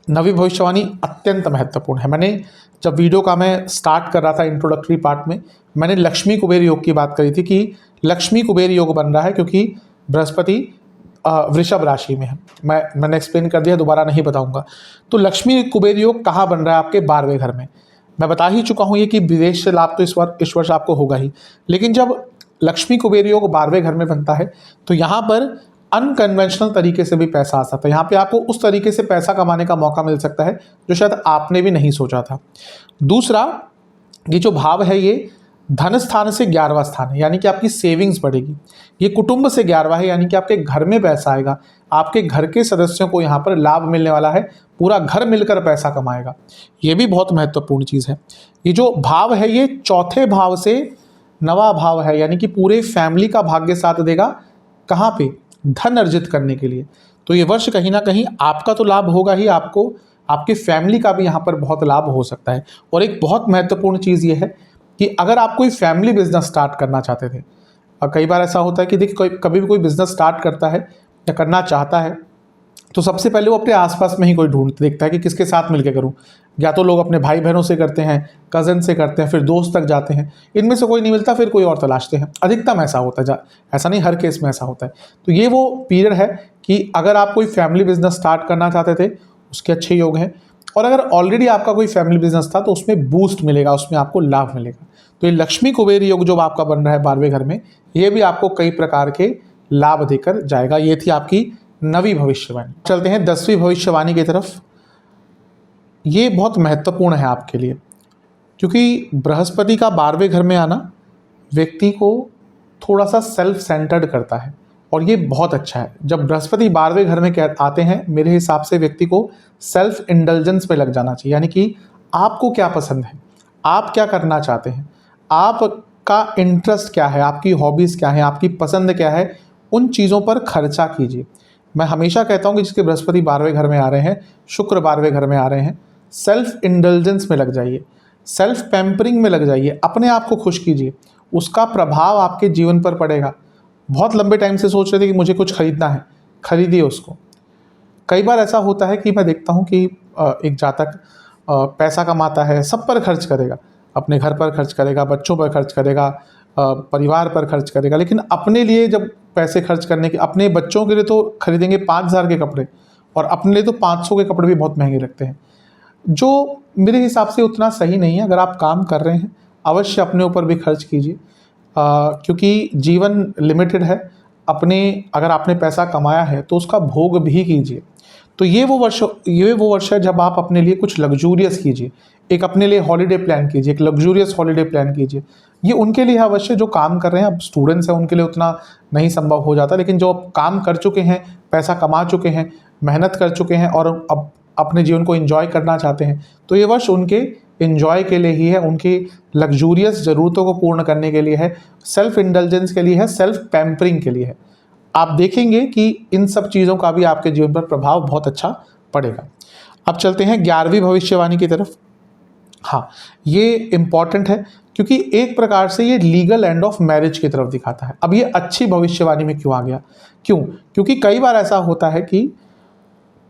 नवीं भविष्यवाणी अत्यंत महत्वपूर्ण है। मैंने जब वीडियो का मैं स्टार्ट कर रहा था, इंट्रोडक्टरी पार्ट में, मैंने लक्ष्मी कुबेर योग की बात करी थी कि लक्ष्मी कुबेर योग बन रहा है, क्योंकि बृहस्पति वृषभ राशि में है। मैंने एक्सप्लेन कर दिया, दोबारा नहीं बताऊंगा। तो लक्ष्मी कुबेर योग कहाँ बन रहा है? आपके 12वें घर में। मैं बता ही चुका हूँ ये कि विदेश से लाभ तो इस वर्ष आपको होगा ही, लेकिन जब लक्ष्मी कुबेर योग 12वें घर में बनता है तो यहाँ पर अनकन्वेंशनल तरीके से भी पैसा आ सकता है। यहाँ पे आपको उस तरीके से पैसा कमाने का मौका मिल सकता है जो शायद आपने भी नहीं सोचा था। दूसरा, ये जो भाव है ये धन स्थान से 11वां स्थान है, यानी कि आपकी सेविंग्स बढ़ेगी। ये कुटुंब से 11वां है, यानी कि आपके घर में पैसा आएगा, आपके घर के सदस्यों को यहाँ पर लाभ मिलने वाला है, पूरा घर मिलकर पैसा कमाएगा। ये भी बहुत महत्वपूर्ण चीज़ है। ये जो भाव है ये चौथे भाव से 9वां भाव है, यानी कि पूरे फैमिली का भाग्य साथ देगा। कहाँ पे? धन अर्जित करने के लिए। तो ये वर्ष कहीं ना कहीं आपका तो लाभ होगा ही, आपको आपके फैमिली का भी यहाँ पर बहुत लाभ हो सकता है। और एक बहुत महत्वपूर्ण चीज़ ये है कि अगर आप कोई फैमिली बिजनेस स्टार्ट करना चाहते थे, और कई बार ऐसा होता है कि देखिए कभी भी कोई बिजनेस स्टार्ट करता है या करना चाहता है, तो सबसे पहले वो अपने आसपास में ही कोई देखता है कि किसके साथ मिलकर करूं। या तो लोग अपने भाई बहनों से करते हैं, कज़न से करते हैं, फिर दोस्त तक जाते हैं, इनमें से कोई नहीं मिलता फिर कोई और तलाशते हैं। अधिकतम ऐसा होता है, ऐसा नहीं हर केस में ऐसा होता है। तो ये वो पीरियड है कि अगर आप कोई फैमिली बिजनेस स्टार्ट करना चाहते थे उसके अच्छे योग हैं, और अगर ऑलरेडी आपका कोई फैमिली बिजनेस था तो उसमें बूस्ट मिलेगा, उसमें आपको लाभ मिलेगा। तो ये लक्ष्मी कुबेर योग जो आपका बन रहा है 12वें घर में, ये भी आपको कई प्रकार के लाभ देकर जाएगा। ये थी आपकी 9वीं भविष्यवाणी। चलते हैं 10वीं भविष्यवाणी की तरफ। ये बहुत महत्वपूर्ण है आपके लिए, क्योंकि बृहस्पति का 12वें घर में आना व्यक्ति को थोड़ा सा सेल्फ सेंटर्ड करता है, और ये बहुत अच्छा है। जब बृहस्पति 12वें घर में आते हैं, मेरे हिसाब से व्यक्ति को सेल्फ इंडल्जेंस पे लग जाना चाहिए। यानी कि आपको क्या पसंद है, आप क्या करना चाहते हैं, आपका इंटरेस्ट क्या है, आपकी हॉबीज़ क्या है, आपकी पसंद क्या है, उन चीज़ों पर खर्चा कीजिए। मैं हमेशा कहता हूँ कि जिसके बृहस्पति 12वें घर में आ रहे हैं, शुक्र 12वें घर में आ रहे हैं, सेल्फ इंडल्जेंस में लग जाइए, सेल्फ पैम्परिंग में लग जाइए, अपने आप को खुश कीजिए। उसका प्रभाव आपके जीवन पर पड़ेगा। बहुत लंबे टाइम से सोच रहे थे कि मुझे कुछ खरीदना है, खरीदिए उसको। कई बार ऐसा होता है कि मैं देखता हूँ कि एक जातक पैसा कमाता है, सब पर खर्च करेगा, अपने घर पर खर्च करेगा, बच्चों पर खर्च करेगा, परिवार पर खर्च करेगा, लेकिन अपने लिए जब पैसे खर्च करने के, अपने बच्चों के लिए तो खरीदेंगे 5,000 के कपड़े, और अपने लिए तो 500 के कपड़े भी बहुत महंगे लगते हैं, जो मेरे हिसाब से उतना सही नहीं है। अगर आप काम कर रहे हैं, अवश्य अपने ऊपर भी खर्च कीजिए, क्योंकि जीवन लिमिटेड है। अगर आपने पैसा कमाया है तो उसका भोग भी कीजिए। तो ये वो वर्ष है जब आप अपने लिए कुछ लग्जूरियस कीजिए, एक अपने लिए हॉलीडे प्लान कीजिए, एक लग्जूरियस हॉलीडे प्लान कीजिए। ये उनके लिए अवश्य जो काम कर रहे हैं, अब स्टूडेंट्स हैं उनके लिए उतना नहीं संभव हो जाता, लेकिन जो काम कर चुके हैं, पैसा कमा चुके हैं, मेहनत कर चुके हैं और अब अपने जीवन को एंजॉय करना चाहते हैं, तो ये वर्ष उनके एंजॉय के लिए ही है, उनकी लग्जूरियस ज़रूरतों को पूर्ण करने के लिए है, सेल्फ इंडल्जेंस के लिए है, सेल्फ पैम्परिंग के लिए है। आप देखेंगे कि इन सब चीज़ों का भी आपके जीवन पर प्रभाव बहुत अच्छा पड़ेगा। अब चलते हैं 11वीं भविष्यवाणी की तरफ। हाँ, ये इम्पॉर्टेंट है क्योंकि एक प्रकार से ये लीगल एंड ऑफ मैरिज की तरफ दिखाता है। अब ये अच्छी भविष्यवाणी में क्यों आ गया? क्योंकि कई बार ऐसा होता है कि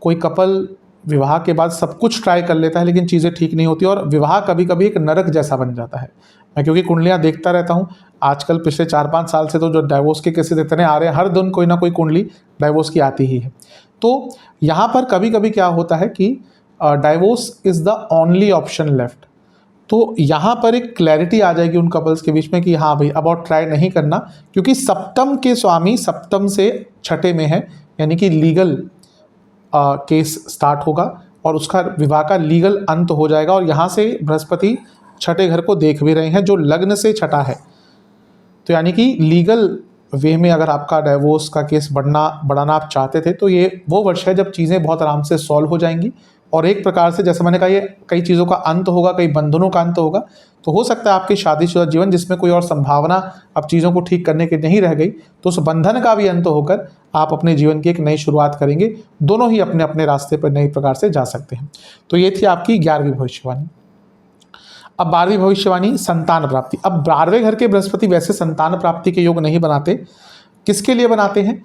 कोई कपल विवाह के बाद सब कुछ ट्राई कर लेता है, लेकिन चीज़ें ठीक नहीं होती और विवाह कभी कभी एक नरक जैसा बन जाता है। मैं क्योंकि कुंडलियाँ देखता रहता हूँ आजकल, पिछले 4-5 साल से तो जो डाइवोर्स के केसेस इतने आ रहे हैं, हर दिन कोई ना कोई कुंडली डाइवोर्स की आती ही है। तो यहाँ पर कभी कभी क्या होता है कि divorce is the only option left. तो यहाँ पर एक क्लैरिटी आ जाएगी उन कपल्स के बीच में कि हाँ भाई, अब और ट्राई नहीं करना, क्योंकि सप्तम के स्वामी सप्तम से छठे में है, यानी कि लीगल केस स्टार्ट होगा और उसका विवाह का लीगल अंत हो जाएगा। और यहाँ से बृहस्पति छठे घर को देख भी रहे हैं जो लग्न से छठा है, तो यानी कि लीगल वे में अगर आपका डाइवोर्स का केस बढ़ाना आप चाहते थे, तो ये वो वर्ष है जब चीज़ें बहुत आराम से सॉल्व हो जाएंगी। और एक प्रकार से जैसे मैंने कहा, ये कई चीज़ों का अंत होगा, कई बंधनों का अंत होगा। तो हो सकता है आपकी शादीशुदा जीवन जिसमें कोई और संभावना अब चीज़ों को ठीक करने की नहीं रह गई, तो उस बंधन का भी अंत होकर आप अपने जीवन की एक नई शुरुआत करेंगे। दोनों ही अपने अपने रास्ते पर नई प्रकार से जा सकते हैं। तो ये थी आपकी 11वीं भविष्यवाणी। अब 12वीं भविष्यवाणी, संतान प्राप्ति। अब 12वें घर के बृहस्पति वैसे संतान प्राप्ति के योग नहीं बनाते। किसके लिए बनाते हैं?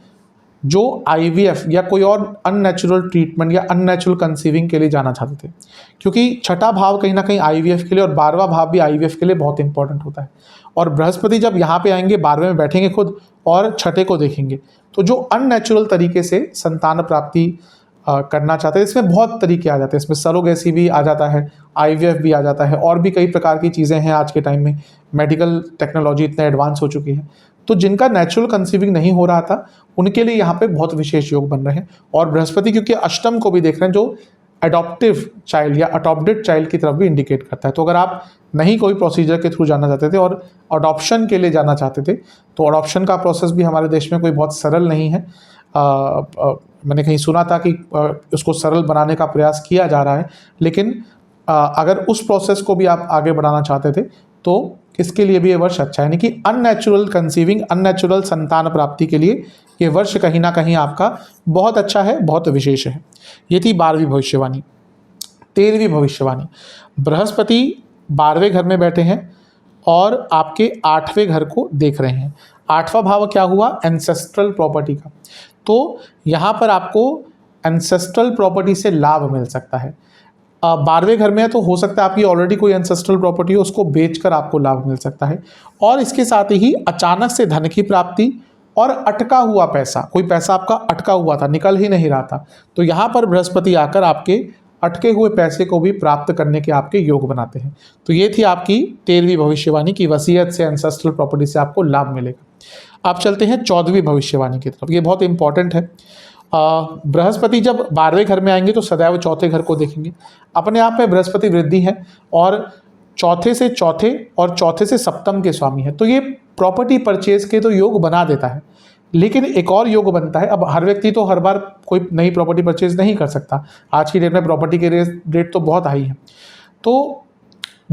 जो IVF या कोई और अननेचुरल ट्रीटमेंट या अननेचुरल कंसीविंग के लिए जाना चाहते थे, क्योंकि छठा भाव कहीं ना कहीं IVF के लिए और 12वां भाव भी IVF के लिए बहुत इंपॉर्टेंट होता है। और बृहस्पति जब यहाँ पे आएंगे, 12वें में बैठेंगे खुद और छठे को देखेंगे, तो जो अननेचुरल तरीके से संतान प्राप्ति करना चाहते हैं, इसमें बहुत तरीके आ जाते हैं। इसमें सरोगेसी भी आ जाता है, IVF भी आ जाता है, और भी कई प्रकार की चीज़ें हैं। आज के टाइम में मेडिकल टेक्नोलॉजी इतने एडवांस हो चुकी है, तो जिनका नेचुरल कंसीविंग नहीं हो रहा था उनके लिए यहाँ पे बहुत विशेष योग बन रहे हैं। और बृहस्पति क्योंकि अष्टम को भी देख रहे हैं, जो अडॉप्टिव चाइल्ड या अडॉप्टेड चाइल्ड की तरफ भी इंडिकेट करता है। तो अगर आप नहीं कोई प्रोसीजर के थ्रू जाना चाहते थे और अडॉप्शन के लिए जाना चाहते थे, तो अडॉप्शन का प्रोसेस भी हमारे देश में कोई बहुत सरल नहीं है। मैंने कहीं सुना था कि उसको सरल बनाने का प्रयास किया जा रहा है, लेकिन अगर उस प्रोसेस को भी आप आगे बढ़ाना चाहते थे तो इसके लिए भी ये वर्ष अच्छा है। यानी कि अननेचुरल कंसीविंग, अननेचुरल संतान प्राप्ति के लिए ये वर्ष कहीं ना कहीं आपका बहुत अच्छा है, बहुत विशेष है। ये थी 12वीं भविष्यवाणी। 13वीं भविष्यवाणी, बृहस्पति 12वें घर में बैठे हैं और आपके 8वें घर को देख रहे हैं। 8वां भाव क्या हुआ? एंसेस्ट्रल प्रॉपर्टी का। तो यहाँ पर आपको एंसेस्ट्रल प्रॉपर्टी से लाभ मिल सकता है। 12वें घर में है तो हो सकता है आपकी ऑलरेडी कोई एंसेस्ट्रल प्रॉपर्टी हो, उसको बेचकर आपको लाभ मिल सकता है। और इसके साथ ही अचानक से धन की प्राप्ति और अटका हुआ पैसा, कोई पैसा आपका अटका हुआ था, निकल ही नहीं रहा था, तो यहाँ पर बृहस्पति आकर आपके अटके हुए पैसे को भी प्राप्त करने के आपके योग बनाते हैं। तो ये थी आपकी 13वीं भविष्यवाणी की वसीयत से, एंसेस्ट्रल प्रॉपर्टी से आपको लाभ मिलेगा। आप चलते हैं 14वीं भविष्यवाणी की तरफ। ये बहुत इंपॉर्टेंट है। बृहस्पति जब 12वें घर में आएंगे तो सदैव चौथे घर को देखेंगे। अपने आप में बृहस्पति वृद्धि है और चौथे से चौथे और चौथे से सप्तम के स्वामी है, तो ये प्रॉपर्टी परचेज के तो योग बना देता है। लेकिन एक और योग बनता है। अब हर व्यक्ति तो हर बार कोई नई प्रॉपर्टी परचेज नहीं कर सकता। आज की डेट में प्रॉपर्टी के रेट तो बहुत हाई है। तो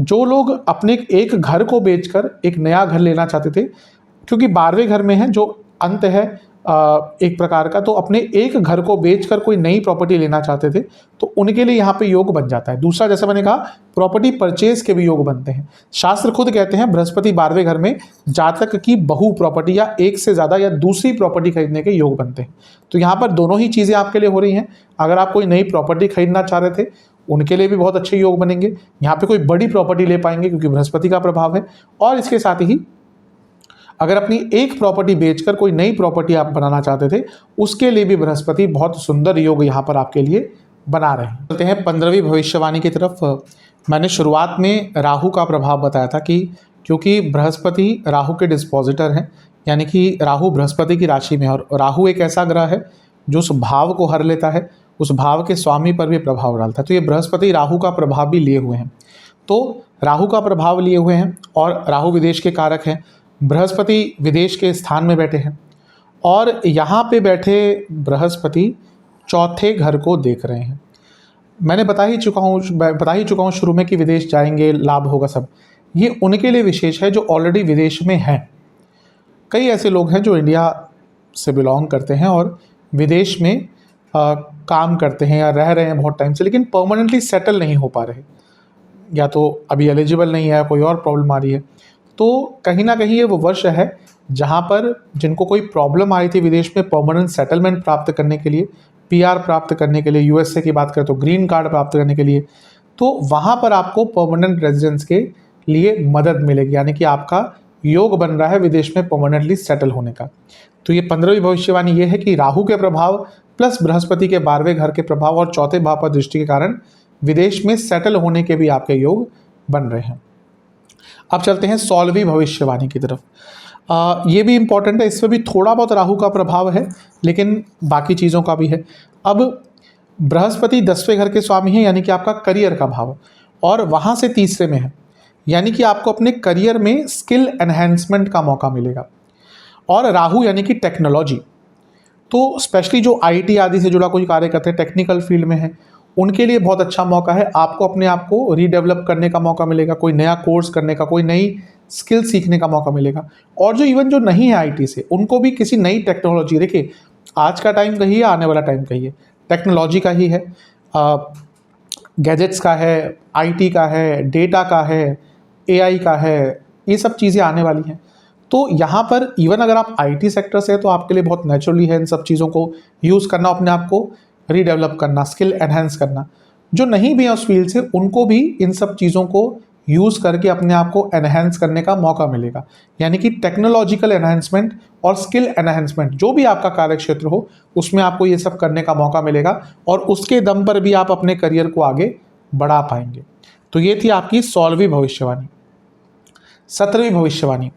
जो लोग अपने एक घर को बेचकर एक नया घर लेना चाहते थे, क्योंकि 12वें घर में है जो अंत है एक प्रकार का, तो अपने एक घर को बेचकर कोई नई प्रॉपर्टी लेना चाहते थे, तो उनके लिए यहाँ पे योग बन जाता है। दूसरा, जैसे मैंने कहा, प्रॉपर्टी परचेज के भी योग बनते हैं। शास्त्र खुद कहते हैं बृहस्पति 12वें घर में जातक की बहु प्रॉपर्टी या एक से ज़्यादा या दूसरी प्रॉपर्टी खरीदने के योग बनते हैं। तो यहाँ पर दोनों ही चीज़ें आपके लिए हो रही हैं। अगर आप कोई नई प्रॉपर्टी खरीदना चाह रहे थे, उनके लिए भी बहुत अच्छे योग बनेंगे। यहाँ पे कोई बड़ी प्रॉपर्टी ले पाएंगे क्योंकि बृहस्पति का प्रभाव है। और इसके साथ ही अगर अपनी एक प्रॉपर्टी बेचकर कोई नई प्रॉपर्टी आप बनाना चाहते थे, उसके लिए भी बृहस्पति बहुत सुंदर योग यहाँ पर आपके लिए बना रहे हैं। चलते हैं 15वीं भविष्यवाणी की तरफ। मैंने शुरुआत में राहु का प्रभाव बताया था कि क्योंकि बृहस्पति राहु के डिस्पोजिटर हैं, यानी कि राहु बृहस्पति की राशि में है और राहु एक ऐसा ग्रह है जो उस भाव को हर लेता है, उस भाव के स्वामी पर भी प्रभाव डालता है। तो ये बृहस्पति राहु का प्रभाव भी लिए हुए हैं। तो राहु का प्रभाव लिए हुए हैं और राहु विदेश के कारक हैं। बृहस्पति विदेश के स्थान में बैठे हैं और यहाँ पे बैठे बृहस्पति चौथे घर को देख रहे हैं। मैंने बता ही चुका हूँ शुरू में कि विदेश जाएंगे, लाभ होगा सब। ये उनके लिए विशेष है जो ऑलरेडी विदेश में हैं। कई ऐसे लोग हैं जो इंडिया से बिलोंग करते हैं और विदेश में काम करते हैं या रह रहे हैं बहुत टाइम से, लेकिन परमानेंटली सेटल नहीं हो पा रहे, या तो अभी एलिजिबल नहीं है, कोई और प्रॉब्लम आ रही है। तो कहीं ना कहीं ये वो वर्ष है जहाँ पर जिनको कोई प्रॉब्लम आई थी विदेश में परमानेंट सेटलमेंट प्राप्त करने के लिए, पीआर प्राप्त करने के लिए, यूएसए की बात करें तो ग्रीन कार्ड प्राप्त करने के लिए, तो वहाँ पर आपको परमानेंट रेजिडेंस के लिए मदद मिलेगी, यानी कि आपका योग बन रहा है विदेश में परमानेंटली सेटल होने का। तो ये 15वीं भविष्यवाणी ये है कि राहु के प्रभाव प्लस बृहस्पति के 12वें घर के प्रभाव और चौथे भाव पर दृष्टि के कारण विदेश में सेटल होने के भी आपके योग बन रहे हैं। अब चलते हैं 16वीं भविष्यवाणी की तरफ। ये भी इंपॉर्टेंट है, इसमें भी थोड़ा बहुत राहु का प्रभाव है लेकिन बाकी चीज़ों का भी है। अब बृहस्पति 10वें घर के स्वामी हैं, यानी कि आपका करियर का भाव, और वहाँ से तीसरे में है, यानी कि आपको अपने करियर में स्किल एनहेंसमेंट का मौका मिलेगा। और राहु यानी कि टेक्नोलॉजी, तो स्पेशली जो आईटी आदि से जुड़ा कोई कार्य करते हैं, टेक्निकल फील्ड में है, उनके लिए बहुत अच्छा मौका है। आपको अपने आप को रीडेवलप करने का मौका मिलेगा, कोई नया कोर्स करने का, कोई नई स्किल सीखने का मौका मिलेगा। और जो इवन जो नहीं है आईटी से, उनको भी किसी नई टेक्नोलॉजी, देखिए आज का टाइम कहिए, आने वाला टाइम कहिए, टेक्नोलॉजी का ही है, गैजेट्स का है, आईटी का है, डेटा का है, एआई का है, ये सब चीज़ें आने वाली हैं। तो यहाँ पर इवन अगर आप आईटी सेक्टर से हैं तो आपके लिए बहुत नेचुरली है इन सब चीज़ों को यूज़ करना, अपने आप को रीडेवलप करना, स्किल एनहेंस करना। जो नहीं भी है उस फील्ड से, उनको भी इन सब चीज़ों को यूज़ करके अपने आप को एनहेंस करने का मौका मिलेगा, यानी कि टेक्नोलॉजिकल एनहेंसमेंट और स्किल एनहेंसमेंट, जो भी आपका कार्य क्षेत्र हो उसमें आपको ये सब करने का मौका मिलेगा और उसके दम पर भी आप अपने करियर को आगे बढ़ा पाएंगे। तो ये थी आपकी 16वीं भविष्यवाणी। 17वीं भविष्यवाणी,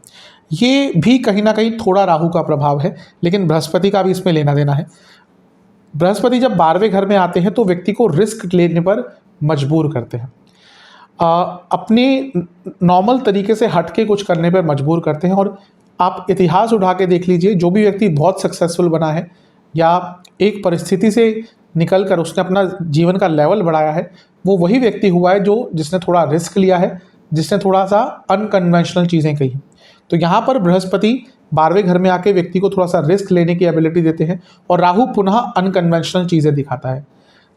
ये भी कहीं ना कहीं थोड़ा राहु का प्रभाव है, लेकिन बृहस्पति का भी इसमें लेना देना है। बृहस्पति जब 12वें घर में आते हैं तो व्यक्ति को रिस्क लेने पर मजबूर करते हैं, अपने नॉर्मल तरीके से हटके कुछ करने पर मजबूर करते हैं। और आप इतिहास उठा के देख लीजिए, जो भी व्यक्ति बहुत सक्सेसफुल बना है या एक परिस्थिति से निकल कर उसने अपना जीवन का लेवल बढ़ाया है, वो वही व्यक्ति हुआ है जो जिसने थोड़ा रिस्क लिया है, जिसने थोड़ा सा अनकन्वेंशनल चीज़ें कही। तो यहाँ पर बृहस्पति 12वें घर में आके व्यक्ति को थोड़ा सा रिस्क लेने की एबिलिटी देते हैं और राहु पुनः अनकन्वेंशनल चीज़ें दिखाता है।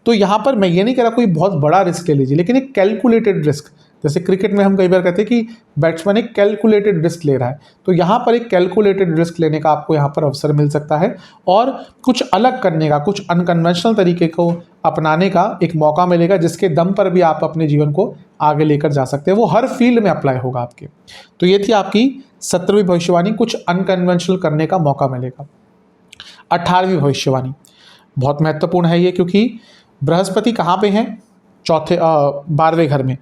तो यहाँ पर मैं ये नहीं कह रहा कोई बहुत बड़ा रिस्क ले लीजिए, लेकिन एक कैलकुलेटेड रिस्क, जैसे क्रिकेट में हम कई बार कहते हैं कि बैट्समैन एक कैलकुलेटेड रिस्क ले रहा है, तो यहाँ पर एक कैलकुलेटेड रिस्क लेने का आपको यहाँ पर अवसर मिल सकता है और कुछ अलग करने का, कुछ अनकन्वेंशनल तरीके को अपनाने का एक मौका मिलेगा, जिसके दम पर भी आप अपने जीवन को आगे लेकर जा सकते हैं। वो हर फील्ड में अप्लाई होगा आपके। तो ये थी आपकी 17वीं भविष्यवाणी, कुछ अनकन्वेंशनल करने का मौका मिलेगा। 18वीं भविष्यवाणी बहुत महत्वपूर्ण है ये, क्योंकि बृहस्पति कहाँ पे हैं? 12वें घर में।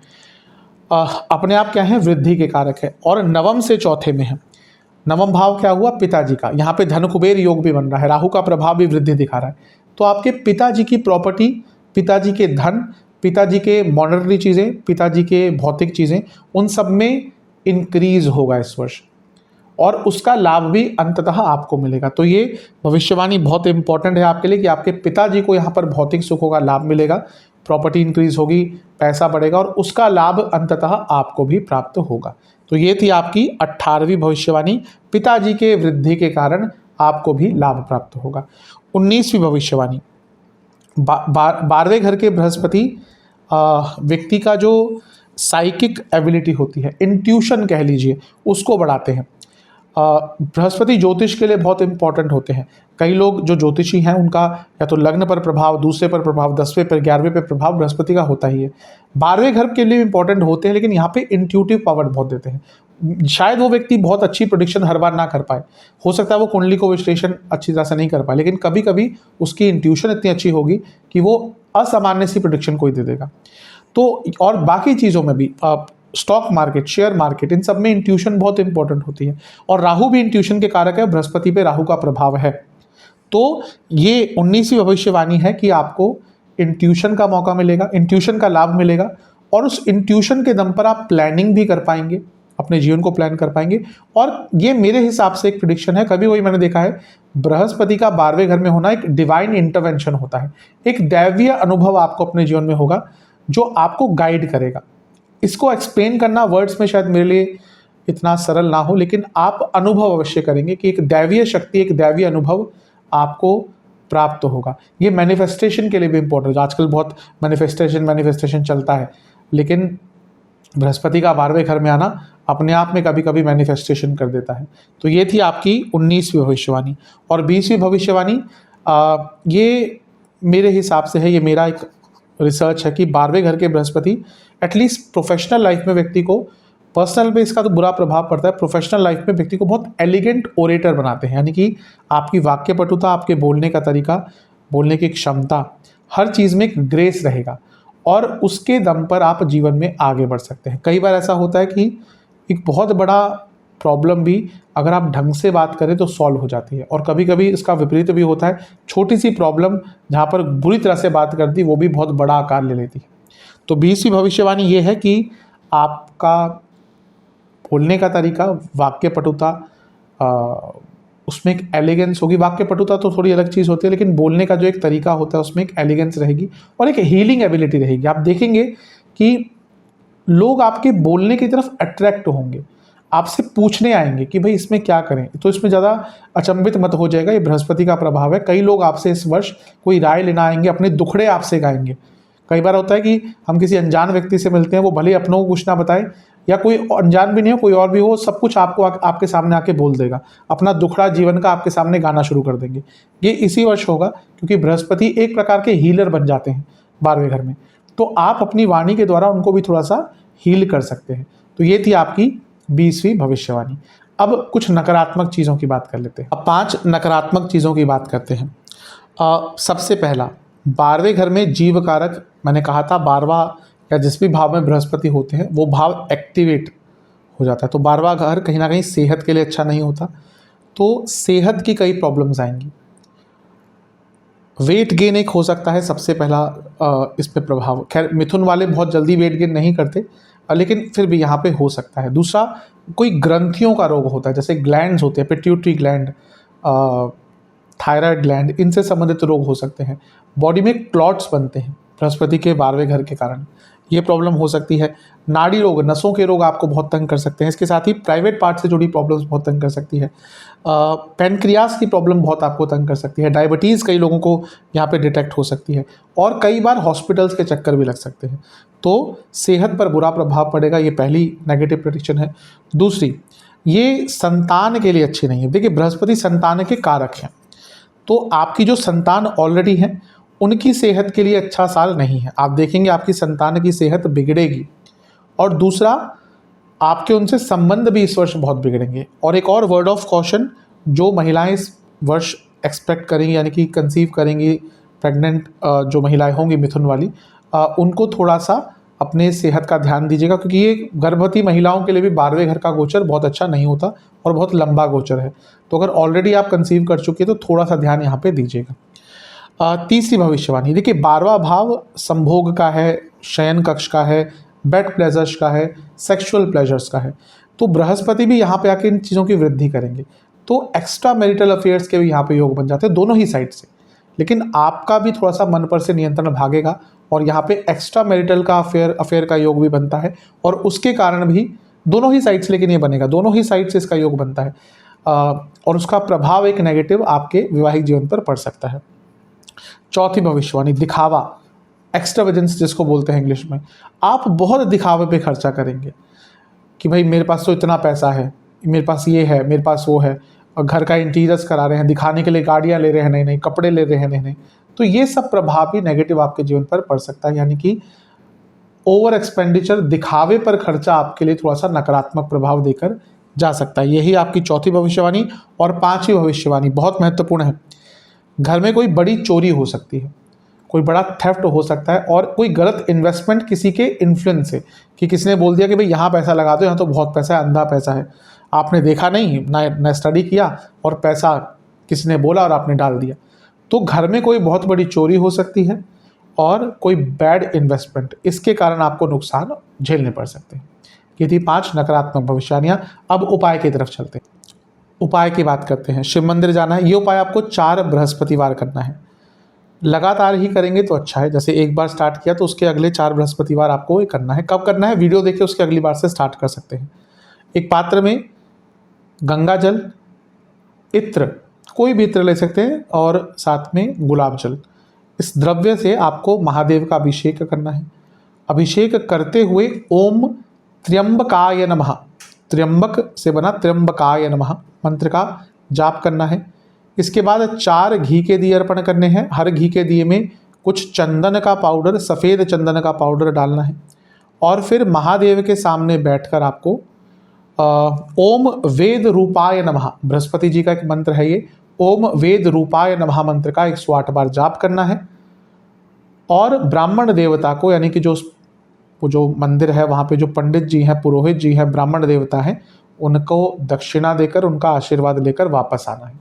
अपने आप क्या है? वृद्धि के कारक है और नवम से चौथे में है। नवम भाव क्या हुआ? पिताजी का। यहाँ पे धन कुबेर योग भी बन रहा है, राहु का प्रभाव भी वृद्धि दिखा रहा है। तो आपके पिताजी की प्रॉपर्टी, पिताजी के धन, पिताजी के मॉनेटरी चीज़ें, पिताजी के भौतिक चीज़ें, उन सब में इंक्रीज होगा इस वर्ष और उसका लाभ भी अंततः आपको मिलेगा। तो ये भविष्यवाणी बहुत इंपॉर्टेंट है आपके लिए कि आपके पिताजी को यहाँ पर भौतिक सुखों का लाभ मिलेगा, प्रॉपर्टी इंक्रीज होगी, पैसा बढ़ेगा और उसका लाभ अंततः आपको भी प्राप्त होगा। तो ये थी आपकी 18वीं भविष्यवाणी, पिताजी के वृद्धि के कारण आपको भी लाभ प्राप्त होगा। 19वीं भविष्यवाणी, 12वें घर के बृहस्पति व्यक्ति का जो साइकिक एबिलिटी होती है, इंट्यूशन कह लीजिए, उसको बढ़ाते हैं। बृहस्पति ज्योतिष के लिए बहुत इंपॉर्टेंट होते हैं। कई लोग जो ज्योतिषी हैं उनका या तो लग्न पर प्रभाव, दूसरे पर प्रभाव, 10वें पर, 11वें पर प्रभाव बृहस्पति का होता ही है। 12वें घर के लिए इंपॉर्टेंट होते हैं, लेकिन यहाँ पे इंट्यूटिव पावर बहुत देते हैं। शायद वो व्यक्ति बहुत अच्छी प्रेडिक्शन हर बार ना कर पाए, हो सकता है वो कुंडली को विश्लेषण अच्छी तरह से नहीं कर पाए, लेकिन कभी कभी उसकी इंट्यूशन इतनी अच्छी होगी कि वो असामान्य सी प्रेडिक्शन कोई दे देगा। तो और बाकी चीज़ों में भी, स्टॉक मार्केट, शेयर मार्केट, इन सब में इंट्यूशन बहुत इंपॉर्टेंट होती है और राहु भी इंट्यूशन के कारक है, बृहस्पति पे राहु का प्रभाव है। तो ये 19वीं भविष्यवाणी है कि आपको इंट्यूशन का मौका मिलेगा, इंट्यूशन का लाभ मिलेगा और उस इंट्यूशन के दम पर आप प्लानिंग भी कर पाएंगे, अपने जीवन को प्लान कर पाएंगे। और ये मेरे हिसाब से एक प्रेडिक्शन है, कभी वही मैंने देखा है, बृहस्पति का 12वें घर में होना एक डिवाइन इंटरवेंशन होता है, एक दैवीय अनुभव आपको अपने जीवन में होगा जो आपको गाइड करेगा। इसको एक्सप्लेन करना वर्ड्स में शायद मेरे लिए इतना सरल ना हो, लेकिन आप अनुभव अवश्य करेंगे कि एक दैवीय शक्ति, एक दैवीय अनुभव आपको प्राप्त होगा। ये मैनिफेस्टेशन के लिए भी इंपॉर्टेंट है। आजकल बहुत मैनिफेस्टेशन चलता है, लेकिन बृहस्पति का 12वें घर में आना अपने आप में कभी कभी मैनिफेस्टेशन कर देता है। तो ये थी आपकी 19वीं भविष्यवाणी। और 20वीं भविष्यवाणी, ये मेरे हिसाब से है, ये मेरा एक रिसर्च है कि 12वें घर के बृहस्पति एटलीस्ट प्रोफेशनल लाइफ में व्यक्ति को, पर्सनल पे इसका तो बुरा प्रभाव पड़ता है, प्रोफेशनल लाइफ में व्यक्ति को बहुत एलिगेंट ओरेटर बनाते हैं। यानी कि आपकी वाक्य पटुता, आपके बोलने का तरीका, बोलने की क्षमता, हर चीज़ में एक ग्रेस रहेगा और उसके दम पर आप जीवन में आगे बढ़ सकते हैं। कई बार ऐसा होता है कि एक बहुत बड़ा प्रॉब्लम भी अगर आप ढंग से बात करें तो सॉल्व हो जाती है और कभी कभी इसका विपरीत भी होता है। छोटी सी प्रॉब्लम जहाँ पर बुरी तरह से बात करती वो भी बहुत बड़ा आकार ले लेती है। तो 20वीं भविष्यवाणी ये है कि आपका बोलने का तरीका, वाक्य पटुता, उसमें एक एलिगेंस होगी। वाक्य पटुता तो थोड़ी अलग चीज़ होती है, लेकिन बोलने का जो एक तरीका होता है उसमें एक एलिगेंस रहेगी और एक हीलिंग एबिलिटी रहेगी। आप देखेंगे कि लोग आपके बोलने की तरफ अट्रैक्ट होंगे, आपसे पूछने आएंगे कि भाई इसमें क्या करें। तो इसमें ज़्यादा अचंभित मत हो जाएगा, ये बृहस्पति का प्रभाव है। कई लोग आपसे इस वर्ष कोई राय लेना आएंगे, अपने दुखड़े आपसे गाएंगे। कई बार होता है कि हम किसी अनजान व्यक्ति से मिलते हैं, वो भले अपनों को कुछ ना बताए या कोई अनजान भी नहीं हो, कोई और भी हो, सब कुछ आपको आपके सामने आके बोल देगा, अपना दुखड़ा जीवन का आपके सामने गाना शुरू कर देंगे। ये इसी वर्ष होगा क्योंकि बृहस्पति एक प्रकार के हीलर बन जाते हैं 12वें घर में, तो आप अपनी वाणी के द्वारा उनको भी थोड़ा सा हील कर सकते हैं। तो ये थी आपकी 20वीं भविष्यवाणी। अब कुछ नकारात्मक चीज़ों की बात कर लेते हैं। अब 5 नकारात्मक चीज़ों की बात करते हैं। सबसे पहला, 12वें घर में जीव कारक, मैंने कहा था 12वां या जिस भी भाव में बृहस्पति होते हैं वो भाव एक्टिवेट हो जाता है। तो 12वां घर कहीं ना कहीं सेहत के लिए अच्छा नहीं होता, तो सेहत की कई प्रॉब्लम्स आएंगी। वेट गेन एक हो सकता है सबसे पहला इस पे प्रभाव। खैर मिथुन वाले बहुत जल्दी वेट गेन नहीं करते, लेकिन फिर भी यहाँ पे हो सकता है। दूसरा, कोई ग्रंथियों का रोग होता है, जैसे ग्लैंड्स होते हैं, पिट्यूटरी ग्लैंड, थायराइड ग्लैंड, इनसे संबंधित रोग हो सकते हैं। बॉडी में क्लॉट्स बनते हैं बृहस्पति के 12वें घर के कारण। ये प्रॉब्लम हो सकती है। नाड़ी रोग, नसों के रोग आपको बहुत तंग कर सकते हैं। इसके साथ ही प्राइवेट पार्ट से जुड़ी प्रॉब्लम्स बहुत तंग कर सकती है। पैनक्रियास की प्रॉब्लम बहुत आपको तंग कर सकती है। डायबिटीज़ कई लोगों को यहाँ पे डिटेक्ट हो सकती है और कई बार हॉस्पिटल्स के चक्कर भी लग सकते हैं। तो सेहत पर बुरा प्रभाव पड़ेगा, ये पहली नेगेटिव प्रेडिक्शन है। दूसरी, ये संतान के लिए अच्छी नहीं है। देखिए, बृहस्पति संतान के कारक हैं, तो आपकी जो संतान ऑलरेडी है उनकी सेहत के लिए अच्छा साल नहीं है। आप देखेंगे आपकी संतान की सेहत बिगड़ेगी। और दूसरा, आपके उनसे संबंध भी इस वर्ष बहुत बिगड़ेंगे। और एक और वर्ड ऑफ कॉशन, जो महिलाएं इस वर्ष एक्सपेक्ट करेंगी यानी कि कंसीव करेंगी, प्रेग्नेंट जो महिलाएं होंगी मिथुन वाली, उनको थोड़ा सा अपने सेहत का ध्यान दीजिएगा, क्योंकि ये गर्भवती महिलाओं के लिए भी 12वें घर का गोचर बहुत अच्छा नहीं होता और बहुत लंबा गोचर है। तो अगर ऑलरेडी आप कंसीव कर चुके हैं तो थोड़ा सा ध्यान यहाँ पे दीजिएगा। तीसरी भविष्यवाणी, देखिए 12वां भाव संभोग का है, शयन कक्ष का है, बेड प्लेजर्स का है, सेक्सुअल प्लेजर्स का है। तो बृहस्पति भी यहाँ पे आके इन चीज़ों की वृद्धि करेंगे। तो एक्स्ट्रा मैरिटल अफेयर्स के भी यहाँ पे योग बन जाते हैं दोनों ही साइड से। लेकिन आपका भी थोड़ा सा मन पर से नियंत्रण भागेगा और यहाँ पे एक्स्ट्रा मैरिटल का अफेयर का योग भी बनता है और उसके कारण भी दोनों ही साइड से, लेकिन ये बनेगा दोनों ही साइड से इसका योग बनता है और उसका प्रभाव एक नेगेटिव आपके वैवाहिक जीवन पर पड़ सकता है। चौथी भविष्यवाणी, दिखावा, एक्स्ट्रावेजेंस जिसको बोलते हैं इंग्लिश में। आप बहुत दिखावे पे खर्चा करेंगे कि भाई मेरे पास तो इतना पैसा है, मेरे पास ये है, मेरे पास वो है, और घर का इंटीरियर्स करा रहे हैं, दिखाने के लिए गाड़ियाँ ले रहे हैं, नए नए कपड़े ले रहे हैं, नए। तो ये सब प्रभाव भी नेगेटिव आपके जीवन पर पड़ सकता है। यानी कि ओवर एक्सपेंडिचर, दिखावे पर खर्चा आपके लिए थोड़ा सा नकारात्मक प्रभाव देकर जा सकता है। यही आपकी चौथी भविष्यवाणी। और पांचवी भविष्यवाणी बहुत महत्वपूर्ण है। घर में कोई बड़ी चोरी हो सकती है, कोई बड़ा थेफ्ट हो सकता है और कोई गलत इन्वेस्टमेंट किसी के इन्फ्लुएंस से, कि किसी ने बोल दिया कि भाई यहाँ पैसा लगा दो, यहाँ तो बहुत पैसा है, अंधा पैसा है, आपने देखा नहीं, ना स्टडी किया और पैसा किसी ने बोला और आपने डाल दिया। तो घर में कोई बहुत बड़ी चोरी हो सकती है और कोई बैड इन्वेस्टमेंट, इसके कारण आपको नुकसान झेलने पड़ सकते हैं। ये थी 5 नकारात्मक भविष्यवाणियाँ। अब उपाय की तरफ चलते हैं। उपाय की बात करते हैं। शिव मंदिर जाना है। ये उपाय आपको 4 बृहस्पतिवार करना है। लगातार ही करेंगे तो अच्छा है। जैसे एक बार स्टार्ट किया तो उसके अगले 4 बृहस्पतिवार आपको ये करना है। कब करना है, वीडियो देखिए, उसके अगली बार से स्टार्ट कर सकते हैं। एक पात्र में गंगा जल, इत्र, कोई भी इत्र ले सकते हैं, और साथ में गुलाब जल, इस द्रव्य से आपको महादेव का अभिषेक करना है। अभिषेक करते हुए ओम त्र्यंबकाय नमः, त्र्यंबक से बना त्र्यंबकाय नमः मंत्र का जाप करना है। इसके बाद 4 घी के दिए अर्पण करने हैं। हर घी के दिए में कुछ चंदन का पाउडर, सफ़ेद चंदन का पाउडर डालना है और फिर महादेव के सामने बैठकर आपको ओम वेद रूपाय नमः, बृहस्पति जी का एक मंत्र है ये, ओम वेद रूपाय नमः मंत्र का 108 बार जाप करना है। और ब्राह्मण देवता को, यानी कि जो मंदिर है वहाँ पे जो पंडित जी हैं, पुरोहित जी हैं, ब्राह्मण देवता हैं, उनको दक्षिणा देकर उनका आशीर्वाद लेकर वापस आना है।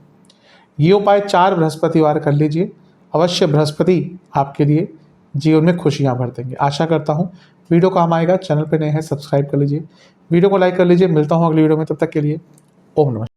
ये उपाय 4 बृहस्पतिवार कर लीजिए। अवश्य बृहस्पति आपके लिए जीवन में खुशियाँ भर देंगे। आशा करता हूँ वीडियो काम आएगा। चैनल पे नए हैं सब्सक्राइब कर लीजिए, वीडियो को लाइक कर लीजिए। मिलता हूँ अगली वीडियो में, तब तक के लिए ओम नमः।